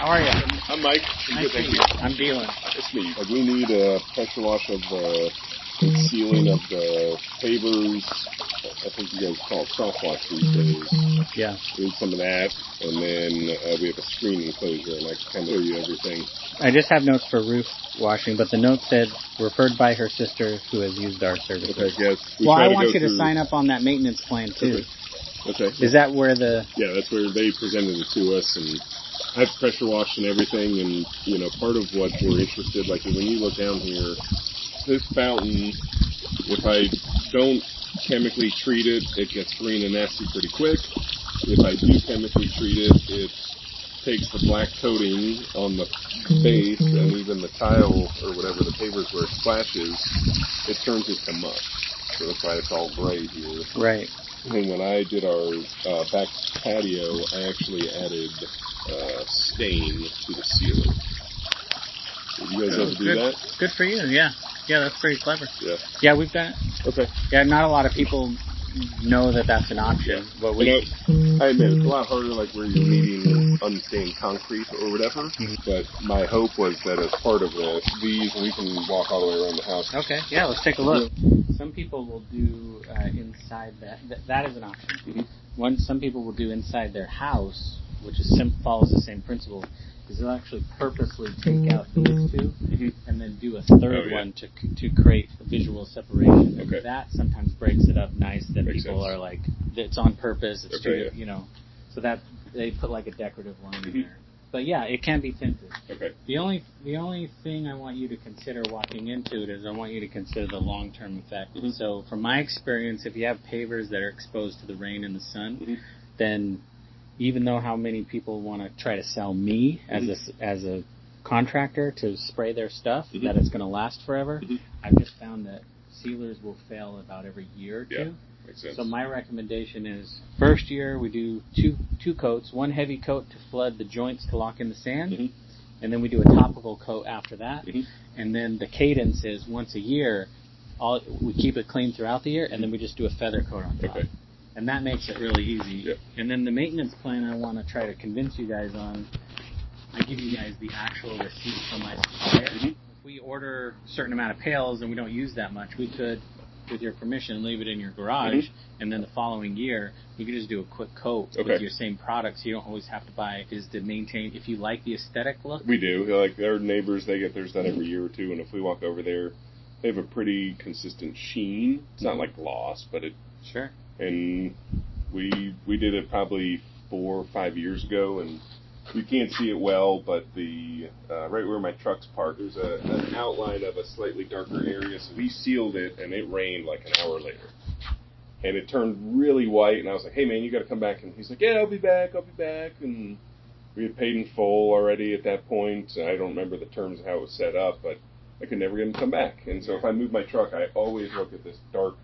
How are you? I'm Mike. I'm good, thank you. I'm dealing. It's me. We need a pressure wash of the sealing of the pavers. I think you guys call it soft wash these days. Yeah. We need some of that, and then we have a screen enclosure, and I can kind of show you everything. I just have notes for roof washing, but the note said referred by her sister who has used our services. Okay, yes. Well, I want you to sign up on that maintenance plan too. Okay. Is that where the... Yeah, that's where they presented it to us, and I've pressure washed and everything, and, you know, part of what we're interested, like when you look down here, this fountain, if I don't chemically treat it, it gets green and nasty pretty quick. If I do chemically treat it, it takes the black coating on the base and even the tile or whatever, the pavers where it splashes, it turns into mush. So that's why it's all gray here. Right. And when I did our back patio, I actually added stain to the ceiling. Did you guys ever do that? Good for you, yeah. Yeah, that's pretty clever. Yeah. Yeah, we've done it. Okay. Yeah, not a lot of people know that that's an option. Yeah. But we... I admit, it's a lot harder like where you're needing unstained concrete or whatever. Mm-hmm. But my hope was that as part of these, we can walk all the way around the house. Okay, yeah, let's take a look. Some people will do inside that is an option. Mm-hmm. Some people will do inside their house, which follows the same principle, is they'll actually purposely take out these two and then do a third one to create a visual separation. Okay. That sometimes breaks it up nice. That Makes people sense. Are like, it's on purpose. It's you know, so that they put like a decorative line in there. But yeah, it can be tinted. Okay. The only thing I want you to consider walking into it is I want you to consider the long-term effect. Mm-hmm. So from my experience, if you have pavers that are exposed to the rain and the sun, then even though how many people want to try to sell me as a contractor to spray their stuff, that it's going to last forever, I've just found that sealers will fail about every year or two. Yeah. Makes sense. So my recommendation is first year we do two coats, one heavy coat to flood the joints to lock in the sand, and then we do a topical coat after that, and then the cadence is once a year, we keep it clean throughout the year, and then we just do a feather coat on top. Okay. And that makes it really easy. Yep. And then the maintenance plan I want to try to convince you guys on, I give you guys the actual receipt from my supplier. If we order a certain amount of pails and we don't use that much, we could, with your permission, leave it in your garage, and then the following year, you could just do a quick coat with your same products. You don't always have to buy, is to maintain, if you like the aesthetic look. We do. Like our neighbors, they get theirs done every year or two, and if we walk over there, they have a pretty consistent sheen. It's not like gloss, but it... Sure. And we did it probably 4 or 5 years ago, and you can't see it well, but the right where my truck's parked, there's an outline of a slightly darker area, so we sealed it, and it rained like an hour later. And it turned really white, and I was like, hey, man, you got to come back. And he's like, yeah, I'll be back. And we had paid in full already at that point. I don't remember the terms of how it was set up, but I could never get him to come back. And so if I move my truck, I always look at this dark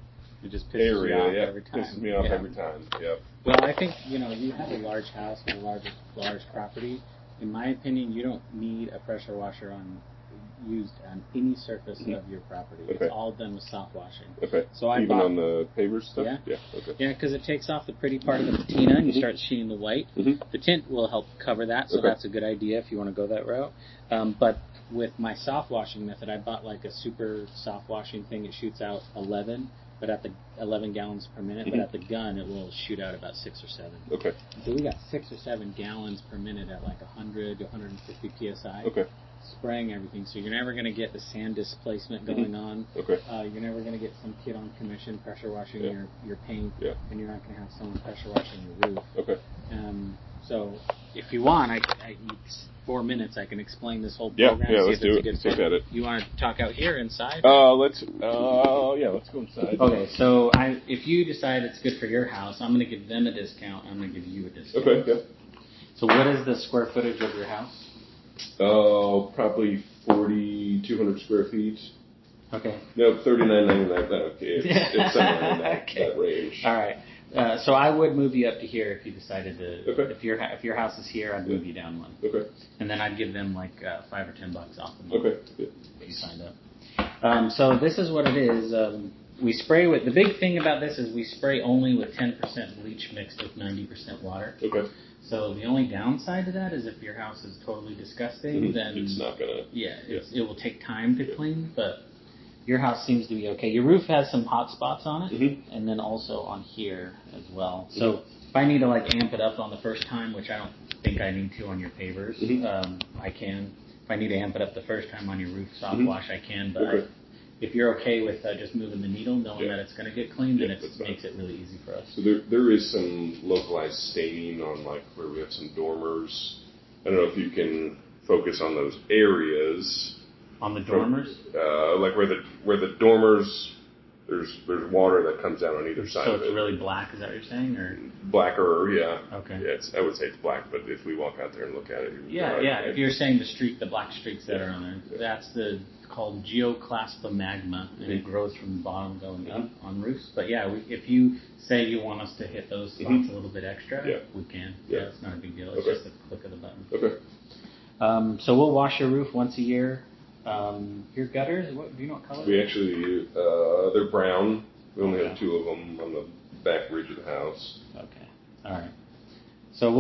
it just pisses me off every time. Pisses me off every time. Yep. Well, I think you have a large house and a large property. In my opinion, you don't need a pressure washer used on any surface of your property. Okay. It's all done with soft washing. Okay. So even on the pavers stuff. Yeah. Yeah. Okay. Yeah, because it takes off the pretty part of the patina and you start sheening the white. The tint will help cover that, so that's a good idea if you want to go that route. But with my soft washing method, I bought like a super soft washing thing. It shoots out 11. But at the 11 gallons per minute, but at the gun it will shoot out about 6 or 7. Okay. So we got 6 or 7 gallons per minute at like 100 to 150 psi. Okay. Spraying everything, so you're never going to get the sand displacement going on. Okay. You're never going to get some kid on commission pressure washing your paint, and you're not going to have someone pressure washing your roof. Okay. So if you want, I 4 minutes, I can explain this whole program. Yeah, let's do it. Let's look at it. You want to talk out here inside? Let's go inside. Okay, so if you decide it's good for your house, I'm going to give them a discount. I'm going to give you a discount. Okay, yeah. So what is the square footage of your house? Oh, probably 4,200 square feet. Okay. No, 39.99. Okay, it's somewhere in that range. All right. So I would move you up to here if you decided to. Okay. If your house is here, I'd move you down one. Okay. And then I'd give them like $5 or $10 off the month. Okay. If you signed up. So this is what it is. We spray with the big thing about this is we spray only with 10% bleach mixed with 90% water. Okay. So the only downside to that is if your house is totally disgusting, then it's not gonna. It will take time to clean. But your house seems to be okay. Your roof has some hot spots on it, and then also on here as well. So if I need to like amp it up on the first time, which I don't think I need to on your pavers, I can. If I need to amp it up the first time on your roof soft wash, I can. But if you're okay with just moving the needle, knowing that it's going to get cleaned, then it makes it really easy for us. So there is some localized staining on like where we have some dormers. I don't know if you can focus on those areas. On the dormers? Like where the dormers, there's water that comes down on either side of it. So it's really black, is that what you're saying? Or blacker, yeah. Okay. Yeah, I would say it's black, but if we walk out there and look at it, if you're saying the black streaks that are on there, that's called geoclaspomagma, and it grows from the bottom going up on roofs. But if you say you want us to hit those spots a little bit extra, we can. Yeah, it's not a big deal. It's just a click of the button. Okay. So we'll wash your roof once a year. Your gutters, do you know what color? We actually, they're brown. We only have 2 of them on the back ridge of the house. Okay. All right. So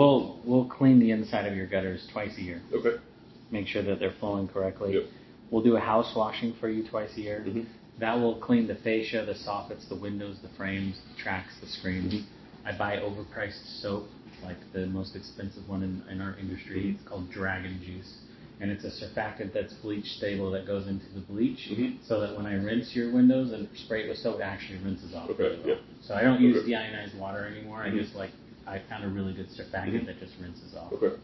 we'll clean the inside of your gutters twice a year. Okay. Make sure that they're flowing correctly. Yep. We'll do a house washing for you twice a year. That will clean the fascia, the soffits, the windows, the frames, the tracks, the screens. I buy overpriced soap, like the most expensive one in our industry. It's called Dragon Juice. And it's a surfactant that's bleach stable that goes into the bleach, so that when I rinse your windows and spray it with soap, it actually rinses off. Okay. Yeah. So I don't use deionized water anymore. I found a really good surfactant that just rinses off. Okay.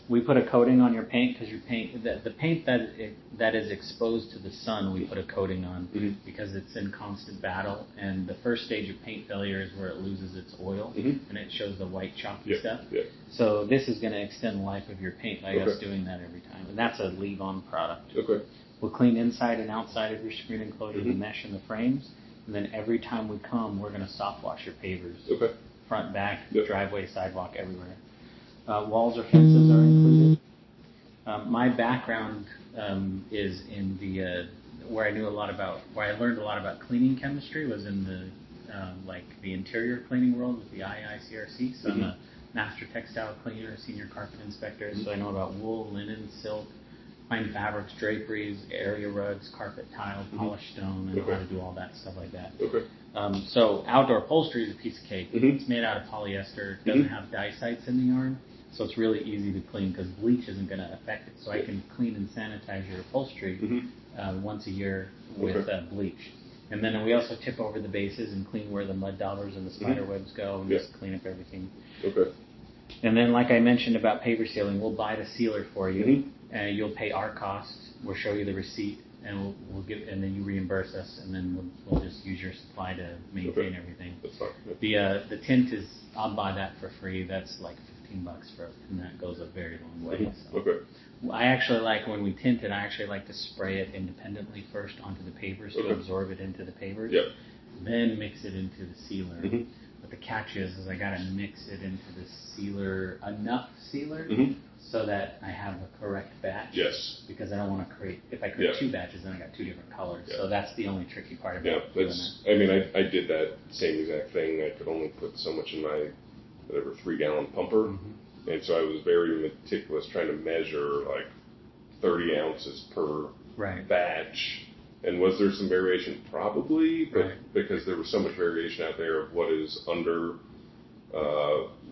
We put a coating on your paint because your paint, the paint that is exposed to the sun, we put a coating on because it's in constant battle. And the first stage of paint failure is where it loses its oil and it shows the white chalky stuff. Yeah. So this is going to extend the life of your paint by us doing that every time. And that's a leave-on product. Okay. We'll clean inside and outside of your screen enclosure, the mesh and the frames. And then every time we come, we're going to soft wash your pavers. Okay. Front, back, driveway, sidewalk, everywhere. Walls or fences are included. My background is in where I learned a lot about cleaning chemistry was in the interior cleaning world with the IICRC. So I'm a master textile cleaner, senior carpet inspector. So I know about wool, linen, silk, fine fabrics, draperies, area rugs, carpet tile, polished stone. I know how to do all that stuff like that. Okay. So outdoor upholstery is a piece of cake. It's made out of polyester. It doesn't have dye sites in the yarn. So it's really easy to clean because bleach isn't going to affect it. So I can clean and sanitize your upholstery once a year with bleach. And then we also tip over the bases and clean where the mud daubers and the spider webs go and just clean up everything. Okay. And then like I mentioned about paver sealing, we'll buy the sealer for you and you'll pay our cost. We'll show you the receipt and and then you reimburse us and then we'll just use your supply to maintain everything. That's fine. The tint I'll buy that for free. That's like $15 for it, and that goes a very long way. So. Okay. I actually like when we tint it. I actually like to spray it independently first onto the pavers to absorb it into the pavers. Yep. Then mix it into the sealer. But the catch is I got to mix it into the sealer enough so that I have a correct batch. Yes. Because I don't want to create. If I create 2 batches, then I got 2 different colors. So that's the only tricky part about doing that. I mean, I did that same exact thing. I could only put so much in my 3-gallon pumper, and so I was very meticulous trying to measure like 30 ounces per batch. And was there some variation? Probably, but because there was so much variation out there of what is under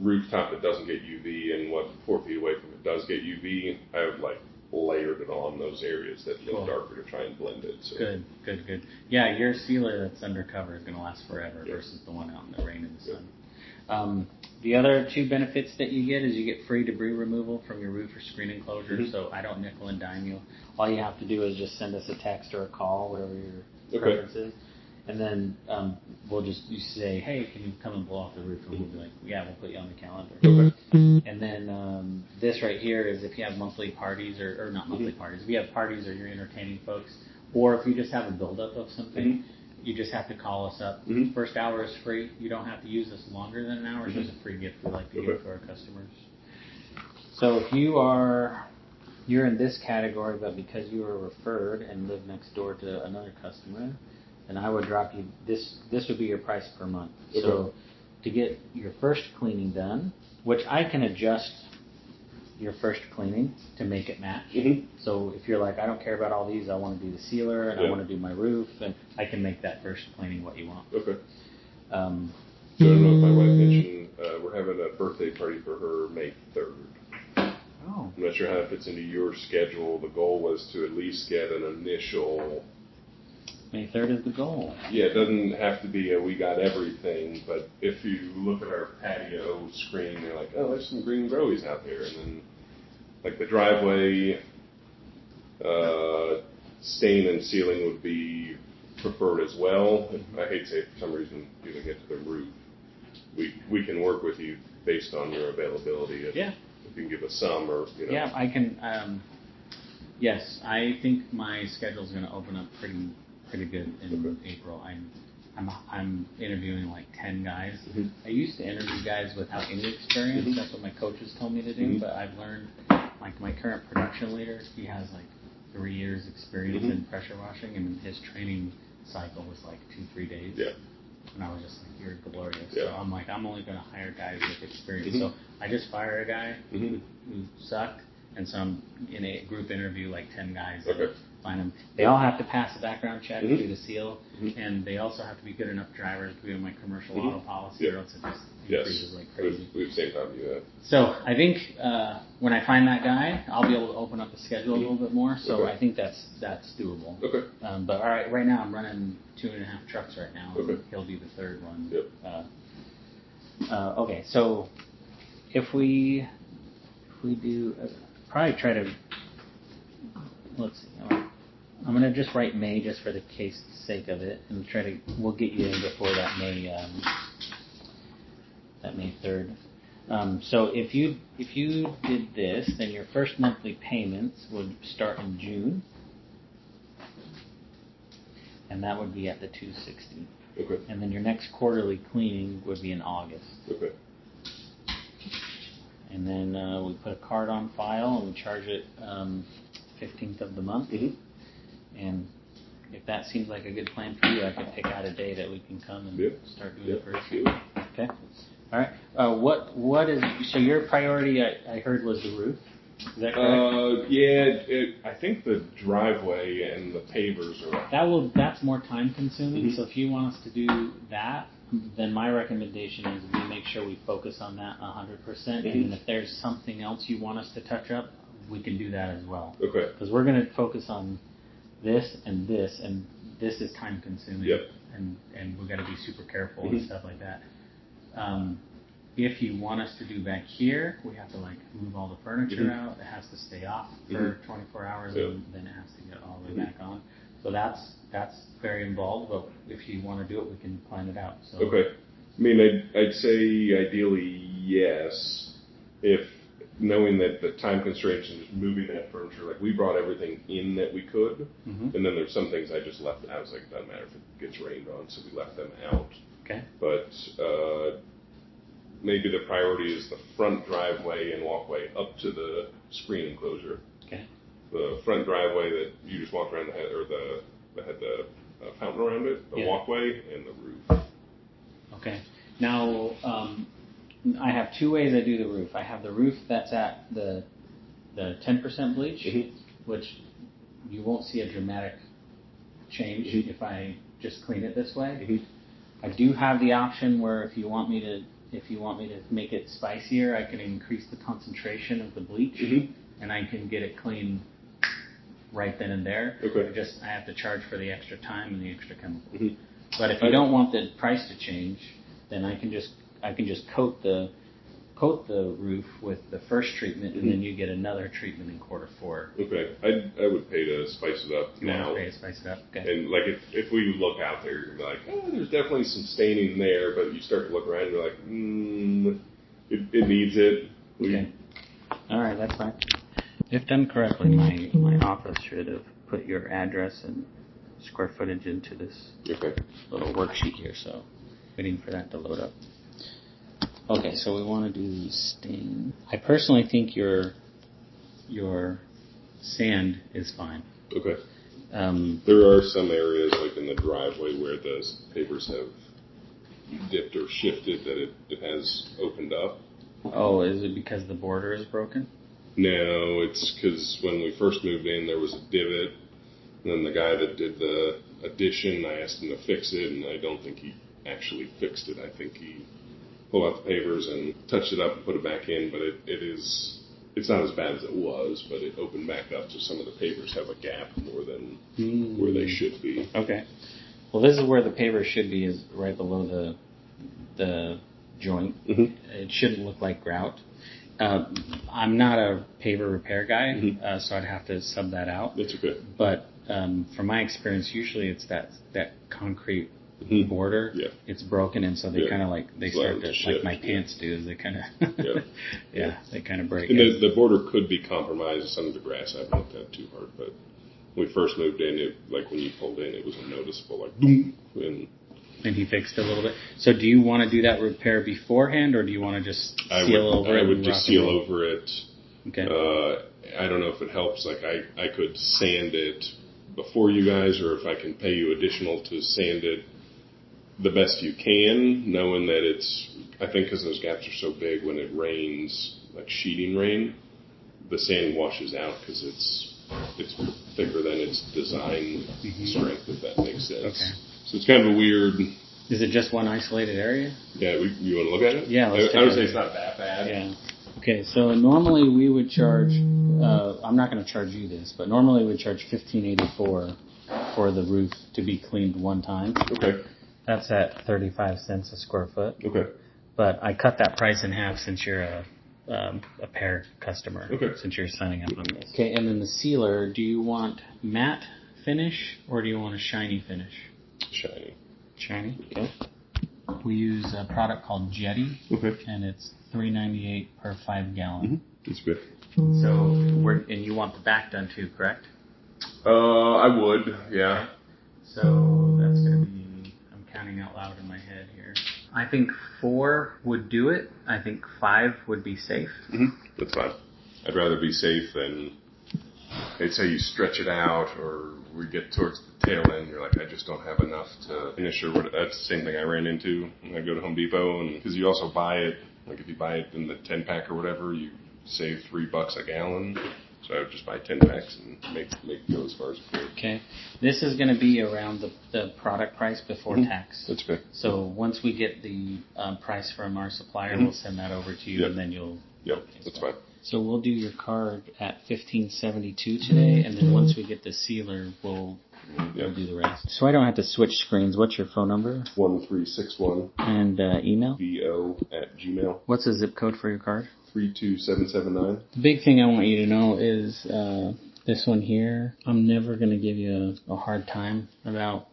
rooftop that doesn't get UV and what 4 feet away from it does get UV, I've layered it on those areas that look darker to try and blend it. So. Good. Yeah, your sealer that's undercover is going to last forever versus the one out in the rain and the sun. The other 2 benefits that you get is you get free debris removal from your roof or screen enclosure, so I don't nickel and dime you. All you have to do is just send us a text or a call, whatever your preference is, and then you say, hey, can you come and blow off the roof? And we'll be like, yeah, we'll put you on the calendar. And then this right here is if you have monthly parties, or not monthly parties, if you have parties or you're entertaining folks, or if you just have a buildup of something, you just have to call us up. First hour is free. You don't have to use us longer than an hour. It's just a free gift we like to give to our customers. So if you're in this category, but because you were referred and live next door to another customer, then I would drop you this would be your price per month. So to get your first cleaning done, which I can adjust your first cleaning to make it match. Mm-hmm. So if you're like, I don't care about all these, I want to do the sealer and I want to do my roof, and I can make that first cleaning what you want. Okay. So I don't know if my wife mentioned we're having a birthday party for her May 3rd. Oh. I'm not sure how it fits into your schedule. The goal was to at least get an initial. May 3rd is the goal. Yeah, it doesn't have to be we got everything, but if you look at our patio screen, you're like, oh, there's some green growies out there. And then, like, the driveway stain and sealing would be preferred as well. I hate to say, for some reason, you didn't get to the roof. We can work with you based on your availability. If you can give us some, or Yeah, I can. Yes, I think my schedule is going to open up pretty good in April. I'm interviewing like 10 guys. Mm-hmm. I used to interview guys without any experience. Mm-hmm. That's what my coaches told me to do. Mm-hmm. But I've learned, like my current production leader, he has like 3 years experience Mm-hmm. in pressure washing, and his training cycle was like 2-3 days. Yeah. And I was just like, you're glorious. Yeah. So I'm like, I'm only going to hire guys with experience. Mm-hmm. So I just fired a guy Mm-hmm. who sucked, and so I'm in a group interview like 10 guys. Okay. Find them. They all have to pass a background check, Mm-hmm. do the seal, Mm-hmm. and they also have to be good enough drivers to be on my commercial Mm-hmm. auto policy, Yeah. or else it just increases like crazy. We've same time you have. So I think when I find that guy, I'll be able to open up the schedule a little bit more. So Okay. I think that's doable. Okay. But all right now I'm running 2.5 trucks right now. Okay. And he'll be the third one. Yep. Okay, so if we do probably try to, let's see. I'm gonna just write May just for the sake of it, and we'll get you in before that May 3rd. So if you did this, then your first monthly payments would start in June, and that would be at the $260. Okay. And then your next quarterly cleaning would be in August. Okay. And then we put a card on file and we charge it 15th of the month. Mm-hmm. And if that seems like a good plan for you, I can pick out a day that we can come and start doing the first. Okay. All right. What is so your priority? I heard was the roof. Is that correct? I think the driveway and the pavers are. That's more time consuming. Mm-hmm. So if you want us to do that, then my recommendation is we make sure we focus on that 100%. Mm-hmm. And if there's something else you want us to touch up, we can do that as well. Okay. Because we're going to focus on this, and this is time consuming. Yep. And we've got to be super careful Mm-hmm. and stuff like that. If you want us to do back here, we have to like move all the furniture Mm-hmm. out. It has to stay off for 24 hours, and then it has to get all the way back on. So that's very involved. But if you want to do it, we can plan it out. So. Okay. I mean, I'd say ideally yes, if knowing that the time constraints and just moving that furniture, like we brought everything in that we could, Mm-hmm. and then there's some things I just left. I was like, it doesn't matter if it gets rained on, so we left them out. Okay. But maybe the priority is the front driveway and walkway up to the screen enclosure. Okay. The front driveway that you just walk around that had the fountain around it, the walkway, and the roof. Okay. Now, I have 2 ways I do the roof. I have the roof that's at the 10% bleach, Mm-hmm. which you won't see a dramatic change Mm-hmm. if I just clean it this way. Mm-hmm. I do have the option where if you want me to make it spicier, I can increase the concentration of the bleach, Mm-hmm. and I can get it clean right then and there. Okay. I have to charge for the extra time and the extra chemical. Mm-hmm. But if you don't want the price to change, then I can just coat the roof with the first treatment, and then you get another treatment in Q4. Okay. I would pay to spice it up You now. want to pay to spice it up? Okay. And like if we look out there, you're like, oh, there's definitely some staining there, but you start to look around, and you're like, it needs it. Okay. All right, that's fine. If done correctly, my office should have put your address and square footage into this little worksheet here, so waiting for that to load up. Okay, so we want to do stain. I personally think your sand is fine. Okay. There are some areas like in the driveway where the pavers have dipped or shifted that it has opened up. Oh, is it because the border is broken? No, it's because when we first moved in, there was a divot. And then the guy that did the addition, I asked him to fix it, and I don't think he actually fixed it. I think he pulled out the pavers and touched it up and put it back in, but it's not as bad as it was, but it opened back up, so some of the pavers have a gap more than where they should be. Okay. Well, this is where the paver should be, is right below the joint. Mm-hmm. It shouldn't look like grout. I'm not a paver repair guy, so I'd have to sub that out. That's okay. But from my experience, usually it's that concrete border. Yeah. It's broken, and so they kind of start to like my pants do. Is they kind of they kind of break. And the border could be compromised. Some of the grass I haven't looked at too hard, but when we first moved in, it like when you pulled in, it was noticeable, like boom, and he fixed it a little bit. So do you want to do that repair beforehand, or do you want to just seal over it? I would just seal over it. Okay. I don't know if it helps. Like I could sand it before you guys, or if I can pay you additional to sand it the best you can, knowing that I think because those gaps are so big, when it rains, like sheeting rain, the sand washes out because it's thicker than its design strength, if that makes sense. Okay. So it's kind of a weird... Is it just one isolated area? Yeah, you want to look at it? Yeah, let's I would say it's not that bad. Yeah. Okay, so normally we would charge, I'm not going to charge you this, but normally we would charge $15.84 for the roof to be cleaned one time. Okay. That's at 35 cents a square foot. Okay. But I cut that price in half since you're a PEAR customer. Okay. Since you're signing up on this. Okay, and then the sealer, do you want matte finish or do you want a shiny finish? Shiny. Shiny? Okay. We use a product called Jetty. Okay. And it's $3.98 per 5 gallon. Mm-hmm. That's good. So, and you want the back done too, correct? I would, yeah. So that's going to be, I'm counting out loud in my head here. I think 4 would do it. I think 5 would be safe. Mm-hmm. That's fine. I'd rather be safe than, they'd say you stretch it out, or we get towards the tail end, you're like, I just don't have enough to finish, or what. That's the same thing I ran into when I go to Home Depot, and because you also buy it, like if you buy it in the 10-pack or whatever, you save $3 a gallon. So I would just buy 10 packs and make it go as far as it could. Okay. This is going to be around the product price before tax. That's okay. So once we get the price from our supplier, we'll send that over to you, and then you'll... Yep, that's fine. So we'll do your card at $15.72 today, and then once we get the sealer, we'll do the rest. So I don't have to switch screens. What's your phone number? 1361. And email? bo@gmail. What's the zip code for your card? 32779. The big thing I want you to know is this one here. I'm never going to give you a hard time about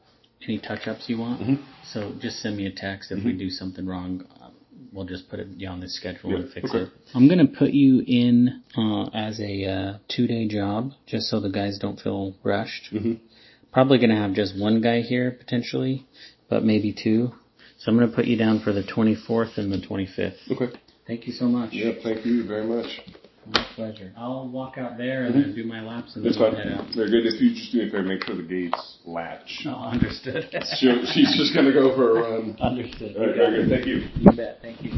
any touch-ups you want. Mm-hmm. So just send me a text if we do something wrong. We'll just put it on the schedule and fix it. I'm going to put you in as a 2-day job, just so the guys don't feel rushed. Mm-hmm. Probably going to have just one guy here, potentially, but maybe 2. So I'm going to put you down for the 24th and the 25th. Okay. Thank you so much. Yeah, thank you very much. My pleasure. I'll walk out there and then do my laps and then head out. Very good. If you just do me a favor, make sure the gates latch. Oh, understood. She's just going to go for a run. Understood. All right, very good. Thank you. You bet. Thank you.